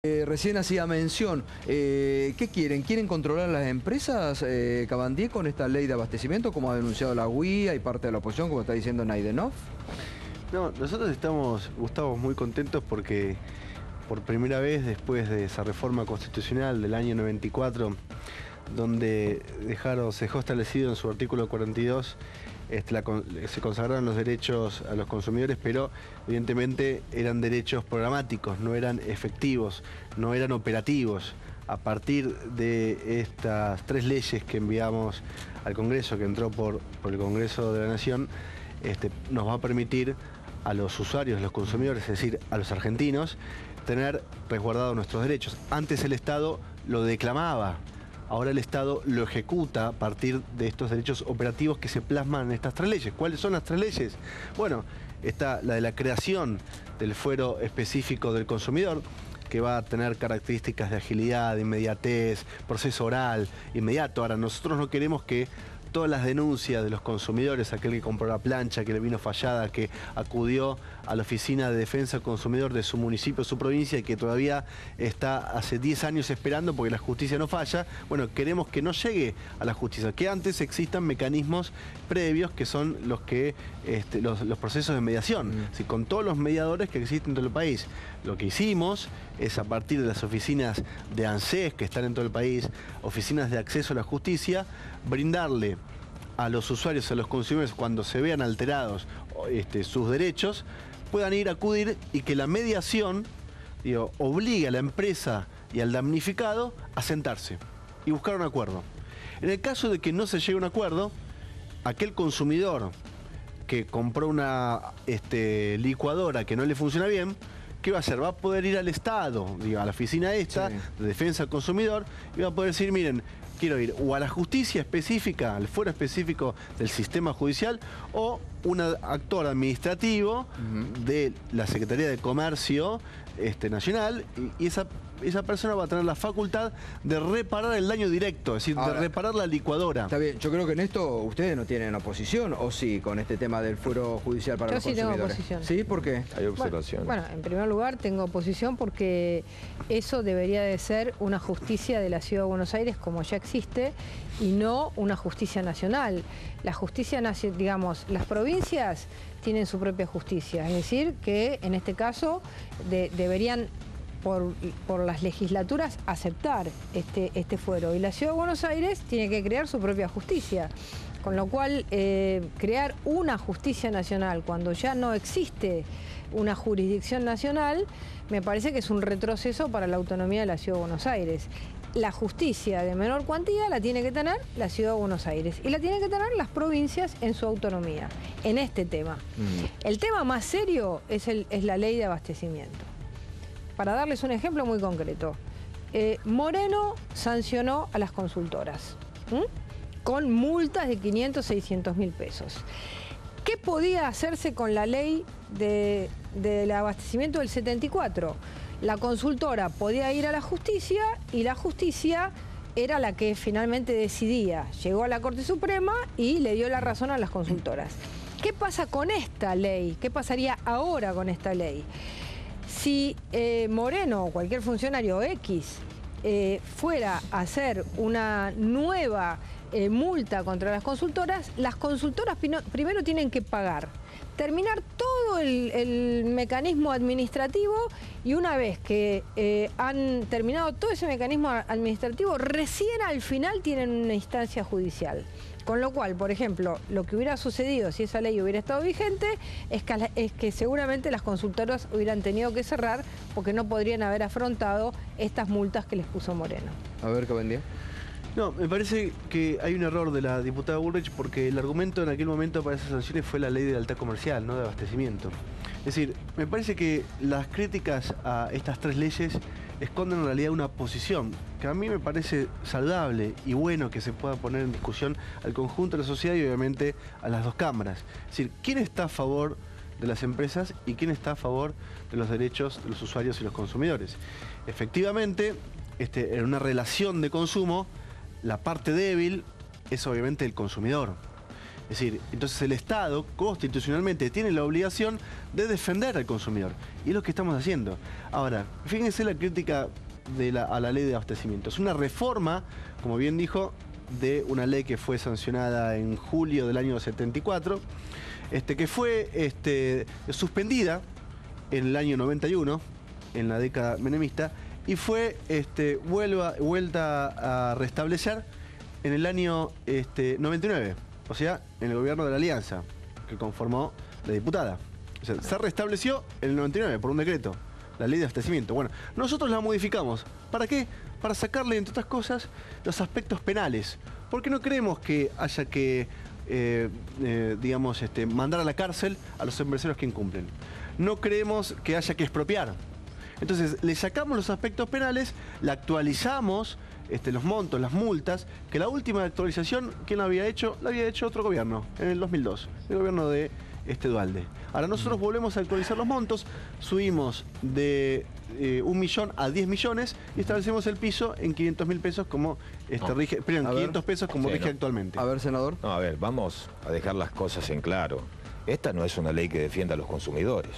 Recién hacía mención, ¿qué quieren? ¿Quieren controlar las empresas, Cabandier, con esta ley de abastecimiento, como ha denunciado la UIA y parte de la oposición, como está diciendo Naidenov? No, nosotros estamos, Gustavo, muy contentos porque por primera vez después de esa reforma constitucional del año 94, donde se dejó establecido en su artículo 42, se consagraron los derechos a los consumidores, pero evidentemente eran derechos programáticos, no eran efectivos, no eran operativos. A partir de estas tres leyes que enviamos al Congreso, que entró por el Congreso de la Nación, nos va a permitir a los usuarios, los consumidores, es decir, a los argentinos, tener resguardados nuestros derechos. Antes el Estado lo declamaba. Ahora el Estado lo ejecuta a partir de estos derechos operativos que se plasman en estas tres leyes. ¿Cuáles son las tres leyes? Bueno, está la de la creación del fuero específico del consumidor, que va a tener características de agilidad, de inmediatez, proceso oral, inmediato. Ahora, nosotros no queremos que todas las denuncias de los consumidores, aquel que compró la plancha, que le vino fallada, que acudió a la Oficina de Defensa del Consumidor de su municipio, su provincia, y que todavía está hace 10 años esperando porque la justicia no falla, bueno, queremos que no llegue a la justicia, que antes existan mecanismos previos que son los procesos de mediación, con todos los mediadores que existen en todo el país. Lo que hicimos es, a partir de las oficinas de ANSES que están en todo el país, oficinas de acceso a la justicia, brindarle a los usuarios, a los consumidores, cuando se vean alterados sus derechos, puedan ir a acudir, y que la mediación obligue a la empresa y al damnificado a sentarse y buscar un acuerdo. En el caso de que no se llegue a un acuerdo, aquel consumidor que compró una licuadora que no le funciona bien, ¿qué va a hacer? Va a poder ir al Estado, a la oficina de Defensa del Consumidor, y va a poder decir, miren, quiero ir o a la justicia específica, al fuero específico del sistema judicial, o un actor administrativo de la Secretaría de Comercio Nacional, y esa persona va a tener la facultad de reparar el daño directo, es decir, de reparar la licuadora. Está bien, yo creo que en esto ustedes no tienen oposición, ¿o sí, con este tema del fuero judicial para los consumidores? Yo sí tengo oposición. ¿Sí? ¿Por qué? Hay observaciones. Bueno, en primer lugar tengo oposición porque eso debería de ser una justicia de la Ciudad de Buenos Aires como ya existe, y no una justicia nacional. La justicia nacional, digamos, las provincias tienen su propia justicia, es decir, que en este caso deberían por las legislaturas aceptar este fuero, y la Ciudad de Buenos Aires tiene que crear su propia justicia, con lo cual crear una justicia nacional cuando ya no existe una jurisdicción nacional me parece que es un retroceso para la autonomía de la Ciudad de Buenos Aires. La justicia de menor cuantía la tiene que tener la Ciudad de Buenos Aires, y la tienen que tener las provincias en su autonomía, en este tema. El tema más serio es la ley de abastecimiento. Para darles un ejemplo muy concreto, Moreno sancionó a las consultoras con multas de 500, 600 mil pesos. ¿Qué podía hacerse con la ley del abastecimiento del 74? La consultora podía ir a la justicia, y la justicia era la que finalmente decidía. Llegó a la Corte Suprema y le dio la razón a las consultoras. ¿Qué pasa con esta ley? ¿Qué pasaría ahora con esta ley? Si Moreno o cualquier funcionario X fuera a hacer una nueva multa contra las consultoras primero tienen que pagar, terminar todo el mecanismo administrativo, y una vez que han terminado todo ese mecanismo administrativo, recién al final tienen una instancia judicial. Con lo cual, por ejemplo, lo que hubiera sucedido si esa ley hubiera estado vigente es que seguramente las consultoras hubieran tenido que cerrar, porque no podrían haber afrontado estas multas que les puso Moreno. A ver, ¿qué vendía? No, me parece que hay un error de la diputada Bullrich, porque el argumento en aquel momento para esas sanciones fue la ley de lealtad comercial, no de abastecimiento. Es decir, me parece que las críticas a estas tres leyes esconden en realidad una posición que a mí me parece saludable y bueno que se pueda poner en discusión al conjunto de la sociedad y obviamente a las dos cámaras. Es decir, ¿quién está a favor de las empresas y quién está a favor de los derechos de los usuarios y los consumidores? Efectivamente, en una relación de consumo, la parte débil es obviamente el consumidor. Es decir, entonces el Estado constitucionalmente tiene la obligación de defender al consumidor. Y es lo que estamos haciendo. Ahora, fíjense la crítica a la ley de abastecimiento. Es una reforma, como bien dijo, de una ley que fue sancionada en julio del año 74, que fue suspendida en el año 91, en la década menemista, y fue vuelta a restablecer en el año 99. O sea, en el gobierno de la Alianza, que conformó la diputada. O sea, se restableció en el 99 por un decreto, la ley de abastecimiento. Bueno, nosotros la modificamos. ¿Para qué? Para sacarle, entre otras cosas, los aspectos penales. Porque no creemos que haya que, mandar a la cárcel a los empresarios que incumplen. No creemos que haya que expropiar. Entonces, le sacamos los aspectos penales, la actualizamos, los montos, las multas, que la última actualización, ¿quién la había hecho? La había hecho otro gobierno, en el 2002, el gobierno de Duhalde. Ahora nosotros volvemos a actualizar los montos, subimos de 1 millón a 10 millones y establecemos el piso en 500.000 pesos como rige, perdón, 500 pesos como rige actualmente. A ver, senador. No, a ver, vamos a dejar las cosas en claro. Esta no es una ley que defienda a los consumidores.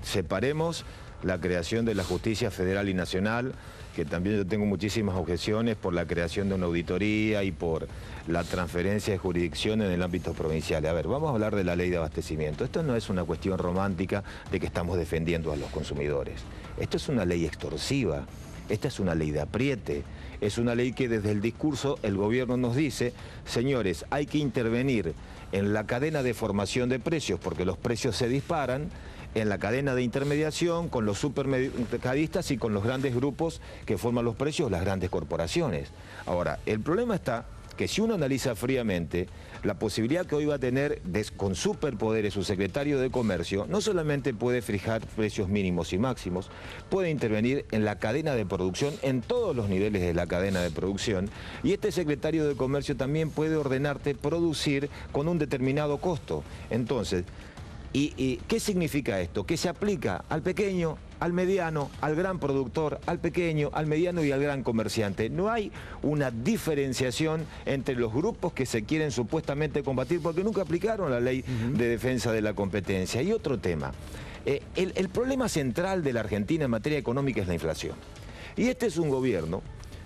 Separemos la creación de la justicia federal y nacional, que también yo tengo muchísimas objeciones por la creación de una auditoría y por la transferencia de jurisdicción en el ámbito provincial. A ver, vamos a hablar de la ley de abastecimiento. Esto no es una cuestión romántica de que estamos defendiendo a los consumidores. Esto es una ley extorsiva, esta es una ley de apriete, es una ley que desde el discurso el gobierno nos dice, señores, hay que intervenir en la cadena de formación de precios porque los precios se disparan, en la cadena de intermediación, con los supermercadistas y con los grandes grupos que forman los precios, las grandes corporaciones. Ahora, el problema está que si uno analiza fríamente, la posibilidad que hoy va a tener con superpoderes su secretario de Comercio, no solamente puede fijar precios mínimos y máximos, puede intervenir en la cadena de producción, en todos los niveles de la cadena de producción, y este secretario de Comercio también puede ordenarte producir con un determinado costo. Entonces, ¿y qué significa esto? Que se aplica al pequeño, al mediano, al gran productor, al pequeño, al mediano y al gran comerciante. No hay una diferenciación entre los grupos que se quieren supuestamente combatir porque nunca aplicaron la ley de defensa de la competencia. Y otro tema, el problema central de la Argentina en materia económica es la inflación. Y este es un gobierno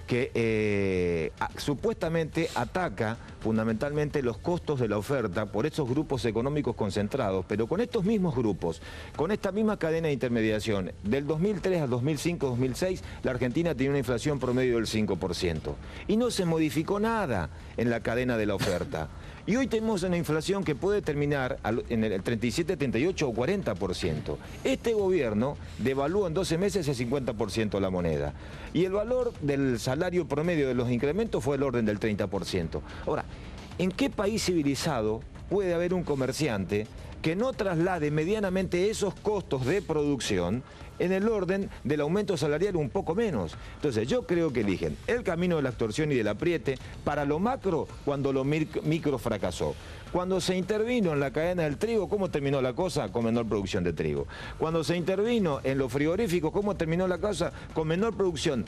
que supuestamente ataca fundamentalmente los costos de la oferta por esos grupos económicos concentrados, pero con estos mismos grupos, con esta misma cadena de intermediación, del 2003 al 2005-2006, la Argentina tenía una inflación promedio del 5%. Y no se modificó nada en la cadena de la oferta. Y hoy tenemos una inflación que puede terminar en el 37, 38 o 40%. Este gobierno devalúa en 12 meses el 50% la moneda. Y el valor del salario promedio de los incrementos fue del orden del 30%. Ahora, ¿en qué país civilizado puede haber un comerciante que no traslade medianamente esos costos de producción en el orden del aumento salarial un poco menos? Entonces yo creo que eligen el camino de la extorsión y del apriete para lo macro cuando lo micro fracasó. Cuando se intervino en la cadena del trigo, ¿cómo terminó la cosa? Con menor producción de trigo. Cuando se intervino en los frigoríficos, ¿cómo terminó la cosa? Con menor producción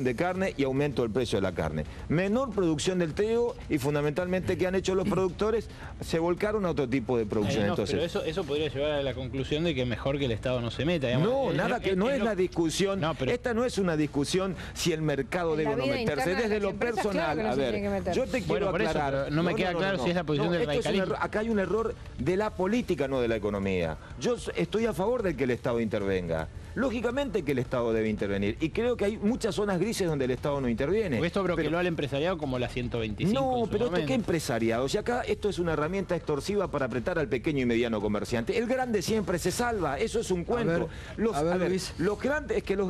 de carne y aumento del precio de la carne. Menor producción del trigo y fundamentalmente, ¿qué han hecho los productores? Se volcaron a otro tipo de producción. Entonces, pero eso podría llevar a la conclusión de que mejor que el Estado no se meta. Digamos. No, nada que no es la discusión. No, pero esta no es una discusión si el mercado debe o no meterse. Desde lo personal, claro, a ver, yo te quiero aclarar. Eso, no me queda claro si es la posición del radicalismo. Acá hay un error de la política, no de la economía. Yo estoy a favor de que el Estado intervenga. Lógicamente que el Estado debe intervenir. Y creo que hay muchas zonas grises donde el Estado no interviene. Porque esto bloqueó al empresariado como la 125. No, pero esto, ¿qué empresariado? O sea, acá esto es una herramienta extorsiva para apretar al pequeño y mediano comerciante. El grande siempre se salva. Eso es un cuento. Los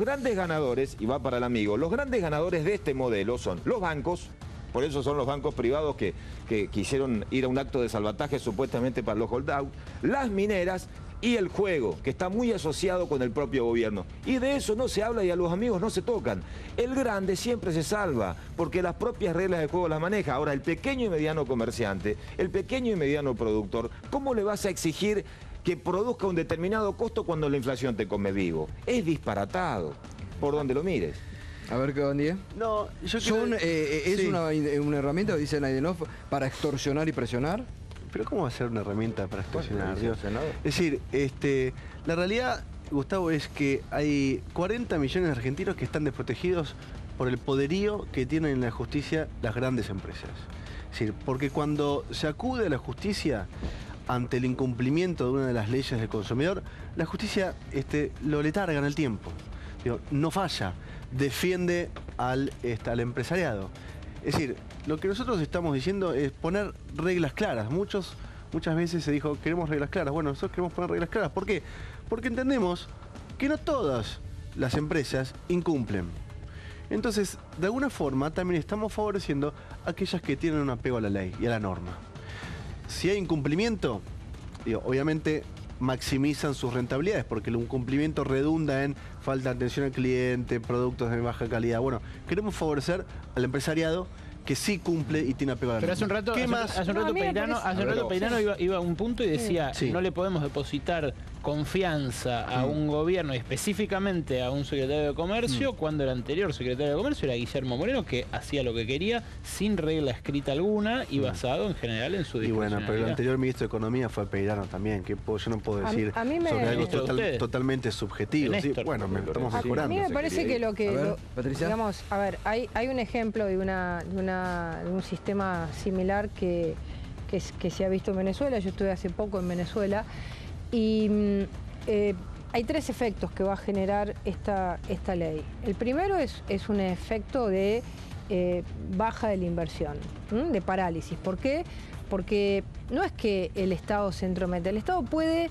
grandes ganadores, y va para el amigo, los grandes ganadores de este modelo son los bancos. Por eso son los bancos privados que quisieron ir a un acto de salvataje supuestamente para los holdout, las mineras y el juego, que está muy asociado con el propio gobierno. Y de eso no se habla y a los amigos no se tocan. El grande siempre se salva, porque las propias reglas de juego las maneja. Ahora, el pequeño y mediano comerciante, el pequeño y mediano productor, ¿cómo le vas a exigir que produzca un determinado costo cuando la inflación te come vivo? Es disparatado, por donde lo mires. A ver, Cabandier. No, yo ¿Es sí. una herramienta, dice Naidenov, para extorsionar y presionar? Pero ¿cómo va a ser una herramienta para extorsionar? Bueno, Es decir, la realidad, Gustavo, es que hay 40 millones de argentinos que están desprotegidos por el poderío que tienen en la justicia las grandes empresas. Es decir, porque cuando se acude a la justicia ante el incumplimiento de una de las leyes del consumidor, la justicia lo letarga en el tiempo. Digo, no falla, defiende al empresariado. Es decir, lo que nosotros estamos diciendo es poner reglas claras. Muchas veces se dijo, queremos reglas claras. Bueno, nosotros queremos poner reglas claras. ¿Por qué? Porque entendemos que no todas las empresas incumplen. Entonces, de alguna forma, también estamos favoreciendo a aquellas que tienen un apego a la ley y a la norma. Si hay incumplimiento, obviamente maximizan sus rentabilidades, porque el incumplimiento redunda en falta de atención al cliente, productos de baja calidad. Bueno, queremos favorecer al empresariado que sí cumple y tiene apego a la Pero norma. hace un rato Peirano iba a un punto y decía, Sí. no le podemos depositar confianza a un gobierno y específicamente a un secretario de Comercio cuando el anterior secretario de Comercio era Guillermo Moreno, que hacía lo que quería sin regla escrita alguna y basado en general en su Y bueno, pero el discrecionalidad. anterior ministro de Economía fue Peirano también, que yo no puedo decir a mí me- sobre algo Ministro de ustedes. totalmente subjetivo. De Sí, Néstor. bueno, estamos A mejorando. mí me parece que lo que... A ver, Patricia. digamos, a ver, hay un ejemplo de un sistema similar que se ha visto en Venezuela. Yo estuve hace poco en Venezuela y hay tres efectos que va a generar esta ley. El primero es un efecto de baja de la inversión, de parálisis. ¿Por qué? Porque no es que el Estado se entromete, el Estado puede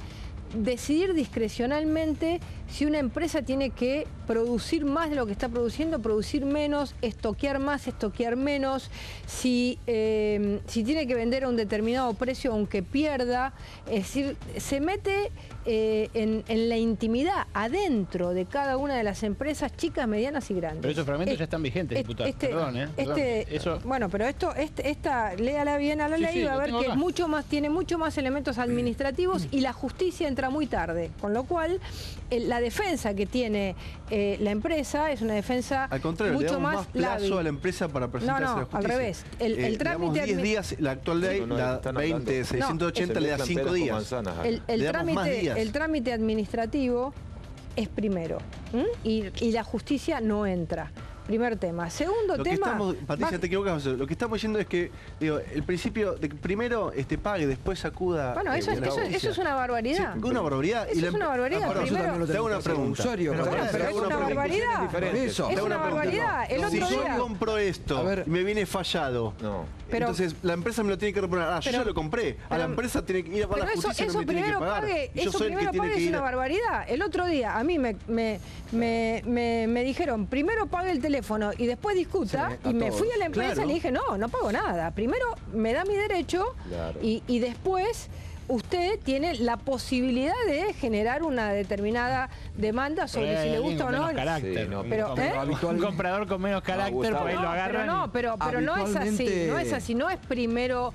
decidir discrecionalmente si una empresa tiene que producir más de lo que está produciendo, producir menos, estoquear más, estoquear menos, si tiene que vender a un determinado precio aunque pierda. Es decir, se mete en la intimidad adentro de cada una de las empresas chicas, medianas y grandes. Pero esos fragmentos ya están vigentes, diputado. Perdón, Eso... Bueno, pero esta, léala bien a la Sí, ley sí, y va a lo ver tengo que acá. tiene mucho más elementos administrativos y la justicia entra muy tarde, con lo cual la defensa que tiene la empresa es una defensa Al contrario, le mucho damos más plazo lábil. a la empresa para presentarse a la justicia. al revés. El Digamos, trámite 10 días, la actual ley, la están hablando- 20.680 le da 5 días. El Le damos más días. trámite administrativo es primero, y la justicia no entra. Primer tema. Segundo Lo que tema... estamos, Patricia, te equivocas. Lo que estamos diciendo es que, el principio de que primero pague, después acuda. Bueno, eso es una barbaridad. Sí, una barbaridad. Eso es una barbaridad. Pero eso Primero- también lo te hago tenemos una que hacer pregunta. usuario, Pero para- pará, pero te es hago una pregunta. barbaridad. Por eso. Es Te hago una pregunta. barbaridad. El Si otro yo día... compro esto A ver. y me viene fallado, No. Pero- entonces la empresa me lo tiene que reponer. Yo Pero- ya lo compré. A la pero- empresa tiene que ir a Pero la justicia y no eso me tiene que primero pagar. pague, Y yo eso soy el que primero tiene pague que es ir una barbaridad. El otro día a mí me dijeron, primero pague el teléfono y después discuta, Sí, a y me todos. fui a la empresa Claro. y le dije, no pago nada. Primero me da mi derecho Claro. y después usted tiene la posibilidad de generar una determinada demanda sobre si le gusta o no. Carácter, Sí, no, pero, un comprador con menos carácter, Gustavo. por ahí lo agarran. pero no es así, Habitualmente- no es así, no es primero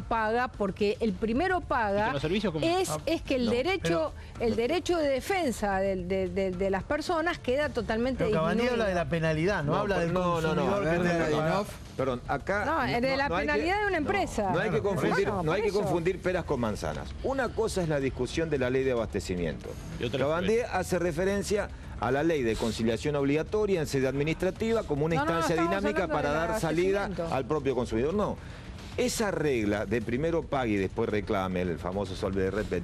paga, porque el primero ¿Y paga con los servicios cómo? es que el derecho de defensa de las personas queda totalmente Pero Cabandier habla disminuido. de la penalidad, no habla del consumidor A ver, que tiene que pagar. Naidenov. Perdón, acá... No, de la penalidad de una empresa. No hay que confundir, Bueno, no hay por que eso. confundir peras con manzanas. Una cosa es la discusión de la ley de abastecimiento. Y otra Cabandier hace referencia a la ley de conciliación obligatoria en sede administrativa como una No, instancia estamos dinámica hablando para del dar salida abastecimiento. al propio consumidor. No. Esa regla de primero pague y después reclame, el famoso solve de repet,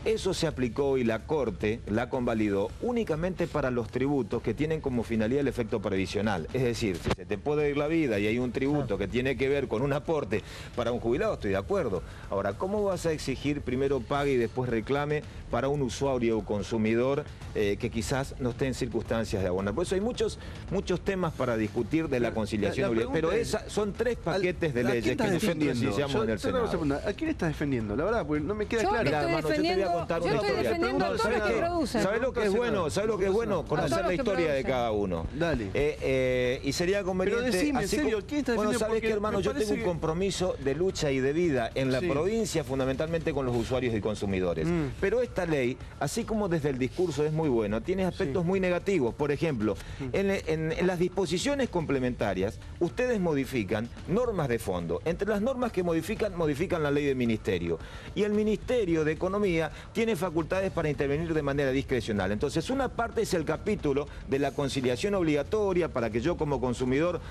eso se aplicó y la Corte la convalidó únicamente para los tributos que tienen como finalidad el efecto previsional. Es decir, si se te puede ir la vida y hay un tributo que tiene que ver con un aporte para un jubilado, estoy de acuerdo. Ahora, ¿cómo vas a exigir primero pague y después reclame para un usuario o consumidor que quizás no esté en circunstancias de abonar? Por eso hay muchos temas para discutir de la conciliación obligatoria. Pero son tres paquetes de ¿A quién leyes que estás nosotros defendiendo? iniciamos en el Yo te hago una Senado. pregunta. ¿A quién estás defendiendo? La verdad, porque no me queda Yo claro. estoy hermano, yo te voy a defendiendo contar una estoy historia. defendiendo a todos los que producen. ¿Sabés lo que es bueno? ¿Sabés lo que es bueno? Conocer la historia de cada uno. Dale. Y sería conveniente... Pero decime, en serio, ¿quién está defendiendo? Bueno, ¿sabés qué, hermano? Yo tengo un compromiso de lucha y de vida en la provincia, fundamentalmente con los usuarios y consumidores. Pero esta ley, así como desde el discurso es muy bueno, tiene aspectos muy negativos. Por ejemplo, en las disposiciones complementarias, ustedes modifican normas de fondo. Entre las normas que modifican la ley del ministerio. Y el Ministerio de Economía tiene facultades para intervenir de manera discrecional. Entonces, una parte es el capítulo de la conciliación obligatoria para que yo como consumidor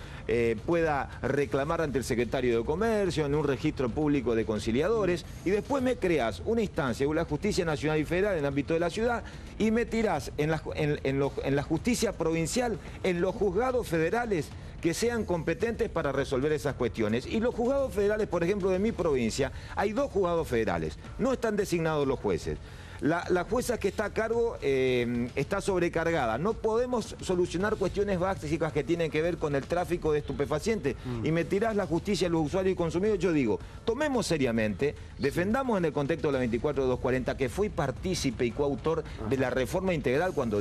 pueda reclamar ante el Secretario de Comercio en un registro público de conciliadores, y después me creas una instancia, la Justicia Nacional y Federal en el ámbito de la ciudad, y me tirás en la justicia provincial, en los juzgados federales que sean competentes para resolver esas cuestiones. Y los juzgados federales, por ejemplo, de mi provincia, hay 2 juzgados federales, no están designados los jueces. La jueza que está a cargo está sobrecargada. No podemos solucionar cuestiones básicas que tienen que ver con el tráfico de estupefacientes. Y me tirás la justicia a los usuarios y consumidores. Yo digo, tomemos seriamente, defendamos en el contexto de la 24240, que fui partícipe y coautor de la reforma integral cuando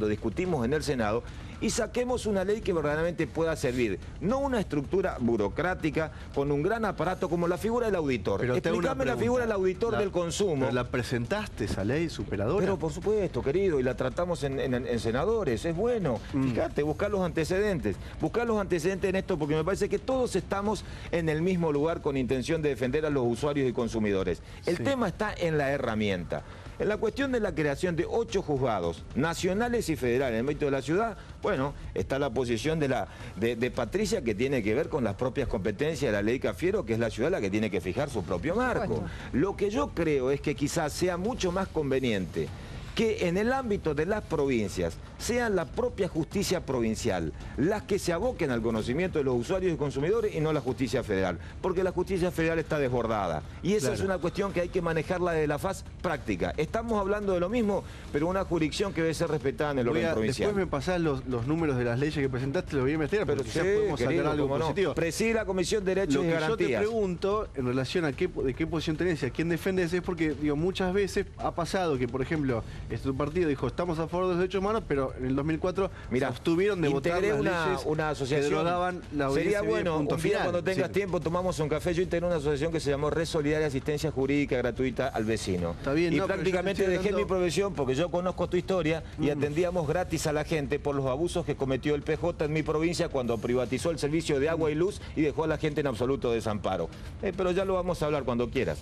discutimos en el Senado, y saquemos una ley que verdaderamente pueda servir. No una estructura burocrática con un gran aparato como la figura del auditor. Pero explícame la figura del auditor del consumo. ¿Pero la presentaste esa ley superadora? Pero por supuesto, querido, y la tratamos en senadores, es bueno. Fíjate, buscar los antecedentes. Buscar los antecedentes en esto, porque me parece que todos estamos en el mismo lugar con intención de defender a los usuarios y consumidores. El tema está en la herramienta. En la cuestión de la creación de 8 juzgados nacionales y federales en el ámbito de la ciudad, bueno, está la posición de Patricia, que tiene que ver con las propias competencias de la ley Cafiero, que es la ciudad la que tiene que fijar su propio marco. Lo que yo creo es que quizás sea mucho más conveniente que en el ámbito de las provincias sean la propia justicia provincial las que se aboquen al conocimiento de los usuarios y consumidores, y no la justicia federal, porque la justicia federal está desbordada, y esa es una cuestión que hay que manejarla desde la faz práctica. Estamos hablando de lo mismo, pero una jurisdicción que debe ser respetada en el orden provincial. Después me pasás los números de las leyes que presentaste, lo voy a investigar, pero quizás podemos sacar algo positivo. Preside la Comisión de Derechos y Garantías. Lo que yo te pregunto, en relación a de qué posición tenés y a quién defendés, es porque, digo, muchas veces ha pasado que, por ejemplo, tu partido dijo, estamos a favor de los derechos humanos, pero en el 2004 se abstuvieron de votar las leyes una asociación que derogaban la audiencia. Sería bueno, un día cuando tengas tiempo tomamos un café. Yo integré una asociación que se llamó Red Solidaria Asistencia Jurídica Gratuita al Vecino. Está bien, y prácticamente dejé mi profesión porque yo conozco tu historia y atendíamos gratis a la gente por los abusos que cometió el PJ en mi provincia cuando privatizó el servicio de agua y luz y dejó a la gente en absoluto desamparo. Pero ya lo vamos a hablar cuando quieras.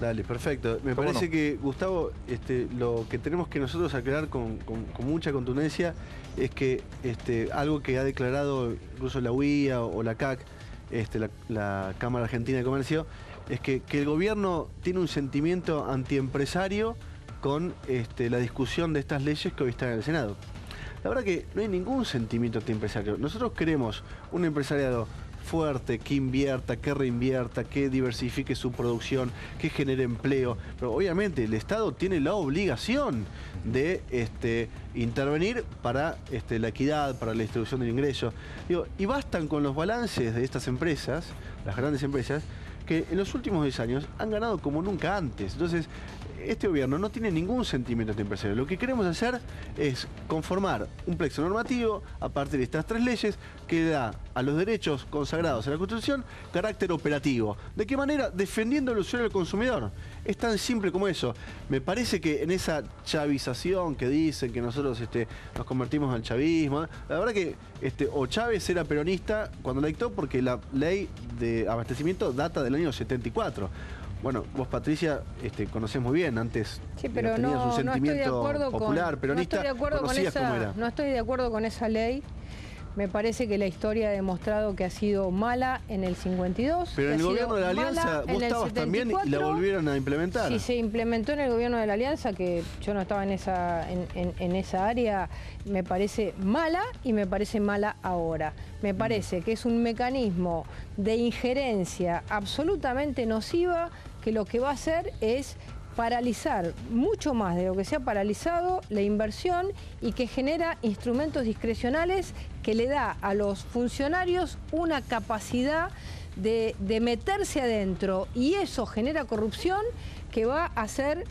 Dale, perfecto. Me parece que, Gustavo, lo que tenemos que nosotros aclarar con mucha contundencia es que algo que ha declarado incluso la UIA o la CAC, la Cámara Argentina de Comercio, es que el gobierno tiene un sentimiento antiempresario con la discusión de estas leyes que hoy están en el Senado. La verdad que no hay ningún sentimiento antiempresario. Nosotros queremos un empresariado fuerte, que invierta, que reinvierta, que diversifique su producción, que genere empleo. Pero obviamente el Estado tiene la obligación de intervenir para la equidad, para la distribución del ingreso. Y bastan con los balances de estas empresas, las grandes empresas, que en los últimos 10 años han ganado como nunca antes. Entonces, este gobierno no tiene ningún sentimiento antiempresario. Lo que queremos hacer es conformar un plexo normativo a partir de estas 3 leyes que da a los derechos consagrados en la Constitución carácter operativo. ¿De qué manera? Defendiendo al usuario y al consumidor. Es tan simple como eso. Me parece que en esa chavización que dicen que nosotros nos convertimos al chavismo, la verdad que o Chávez era peronista cuando la dictó, porque la ley de abastecimiento data del año 74. Bueno, vos, Patricia, conocés muy bien, antes pero tenías un sentimiento popular, peronista, no estoy de acuerdo con esa ley. Me parece que la historia ha demostrado que ha sido mala en el 52. Pero en el gobierno de la Alianza vos estabas también y la volvieron a implementar. Si se implementó en el gobierno de la Alianza, que yo no estaba en esa área, me parece mala y me parece mala ahora. Me parece que es un mecanismo de injerencia absolutamente nociva, que lo que va a hacer es paralizar mucho más de lo que se ha paralizado la inversión, y que genera instrumentos discrecionales que le da a los funcionarios una capacidad de meterse adentro, y eso genera corrupción que va a hacer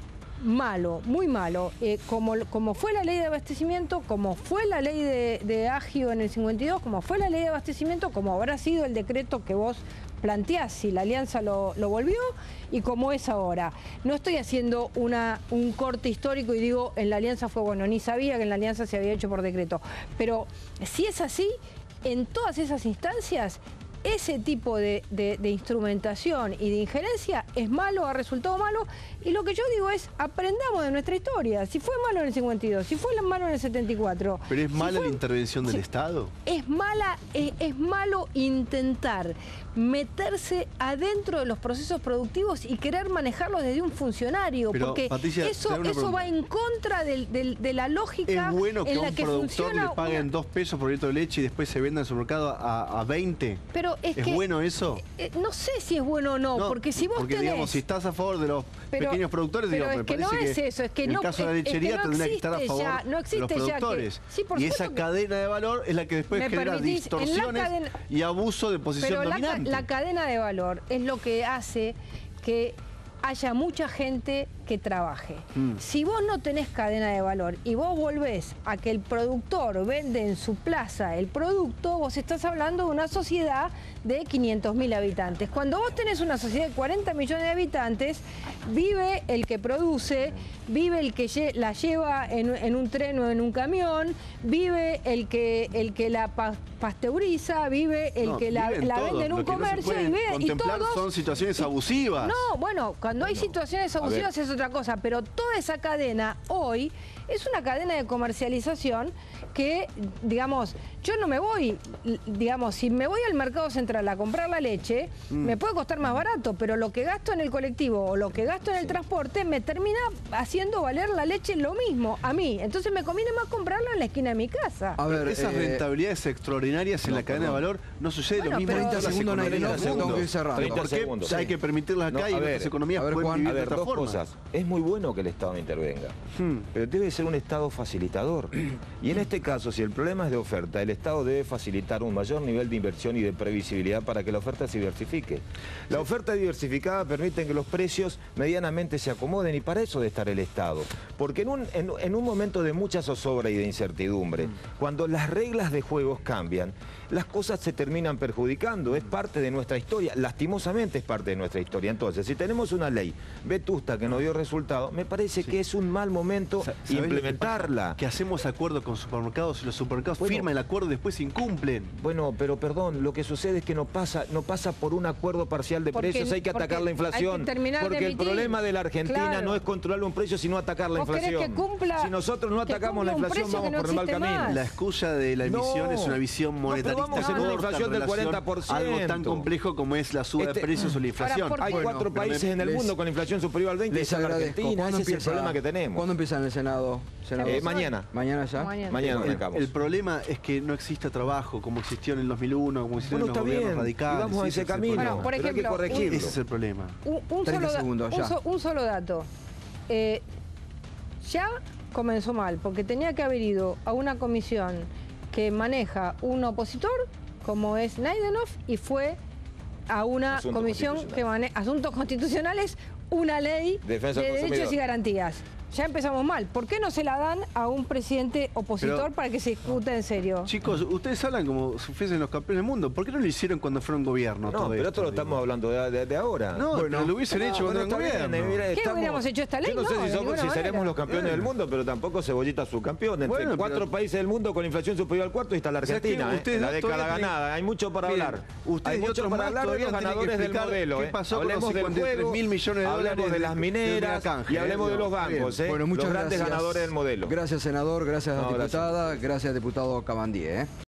malo, muy malo. Como fue la ley de abastecimiento, como fue la ley de Agio en el 52, como fue la ley de abastecimiento, como habrá sido el decreto que vos planteás si la Alianza lo volvió y como es ahora. No estoy haciendo un corte histórico y digo en la Alianza fue bueno, ni sabía que en la Alianza se había hecho por decreto. Pero si es así, en todas esas instancias, ese tipo de instrumentación y de injerencia es malo, ha resultado malo, y lo que yo digo es, aprendamos de nuestra historia. Si fue malo en el 52, si fue malo en el 74... ¿Pero es mala la intervención del Estado? Es malo intentar meterse adentro de los procesos productivos y querer manejarlos desde un funcionario, pero, porque Patricia, eso va en contra de la lógica ¿Es bueno que en a la un que productor funciona le paguen 2 pesos por litro de leche y después se venda en el supermercado a 20? Pero ¿Es bueno eso? No sé si es bueno o no, porque si vos tenés... digamos, si estás a favor de los pequeños productores, pero digamos, es que no es eso, es que en el caso de la lechería tendría que estar a favor de los productores. Y esa cadena de valor es la que después genera distorsiones y abuso de posición dominante. Pero la cadena de valor es lo que hace que haya mucha gente que trabaje. Si vos no tenés cadena de valor y vos volvés a que el productor vende en su plaza el producto, vos estás hablando de una sociedad de 500.000 habitantes. Cuando vos tenés una sociedad de 40 millones de habitantes, vive el que produce, vive el que la lleva en un tren o en un camión, vive el que la pasteuriza, vive el que la vende en un comercio y todos... son situaciones abusivas. No, bueno, cuando hay situaciones abusivas es otra cosa, pero toda esa cadena hoy es una cadena de comercialización que, digamos, yo no me voy, digamos, si me voy al mercado central a comprar la leche, me puede costar más barato, pero lo que gasto en el colectivo o lo que gasto en el transporte me termina haciendo valer la leche lo mismo a mí. Entonces me conviene más comprarla en la esquina de mi casa. A ver, esas rentabilidades extraordinarias en la cadena de valor no sucede lo mismo en todas las economías del mundo. ¿Por qué hay que permitirlas acá y en otras economías pueden vivir de otra forma? Dos cosas. Es muy bueno que el Estado no intervenga, pero debe ser un Estado facilitador. Y en este caso, si el problema es de oferta, el Estado debe facilitar un mayor nivel de inversión y de previsibilidad para que la oferta se diversifique. La oferta diversificada permite que los precios medianamente se acomoden y para eso debe estar el Estado. Porque en un momento de mucha zozobra y de incertidumbre, cuando las reglas de juegos cambian, las cosas se terminan perjudicando. Es parte de nuestra historia, lastimosamente es parte de nuestra historia. Entonces, si tenemos una ley vetusta que no dio resultado, me parece que es un mal momento implementarla. Que hacemos acuerdos con supermercados y los supermercados firman el acuerdo y después incumplen. Bueno, pero perdón, lo que sucede es que no pasa por un acuerdo parcial de precios, hay que atacar la inflación. Porque el problema de la Argentina no es controlar un precio, sino atacar la inflación. Si nosotros no atacamos la inflación, vamos por el mal camino. La excusa de la emisión es una visión monetaria. Vamos en una inflación del 40%. Algo tan complejo como es la suba de precios o la inflación. Hay 4 países en el mundo con inflación superior al 20%. Les agradezco. Ese es el problema que tenemos. ¿Cuándo empieza en el Senado? Mañana. ¿Mañana ya? Mañana arrancamos. El problema es que no existe trabajo como existió en el 2001, como existió en los gobiernos radicales. Vamos a ese camino. Bueno, por ejemplo, hay que corregirlo. Ese es el problema. Un solo dato. Ya comenzó mal, porque tenía que haber ido a una comisión que maneja un opositor, como es Naidenov, y fue a una comisión que maneja asuntos constitucionales, una ley de derechos y garantías. Ya empezamos mal. ¿Por qué no se la dan a un presidente opositor para que se discuta en serio? Chicos, ustedes hablan como si fuesen los campeones del mundo. ¿Por qué no lo hicieron cuando fueron gobierno? No, pero esto lo estamos hablando de ahora. No, bueno, lo hubiesen hecho cuando eran gobierno. ¿Qué hubiéramos hecho esta ley? Yo no sé si seremos los campeones del mundo, pero tampoco Cebollita subcampeón. Entre 4 países del mundo con inflación superior al cuarto está la Argentina. La década ganada. Hay mucho para hablar. Hay mucho para hablar de los ganadores del modelo. ¿Qué pasó con los hablemos del juego, 53.000 millones de dólares? Hablemos de las mineras y hablemos de los bancos. Bueno, muchas gracias. Ganadores del modelo. Gracias, senador, gracias, diputada, gracias, diputado Cabandier.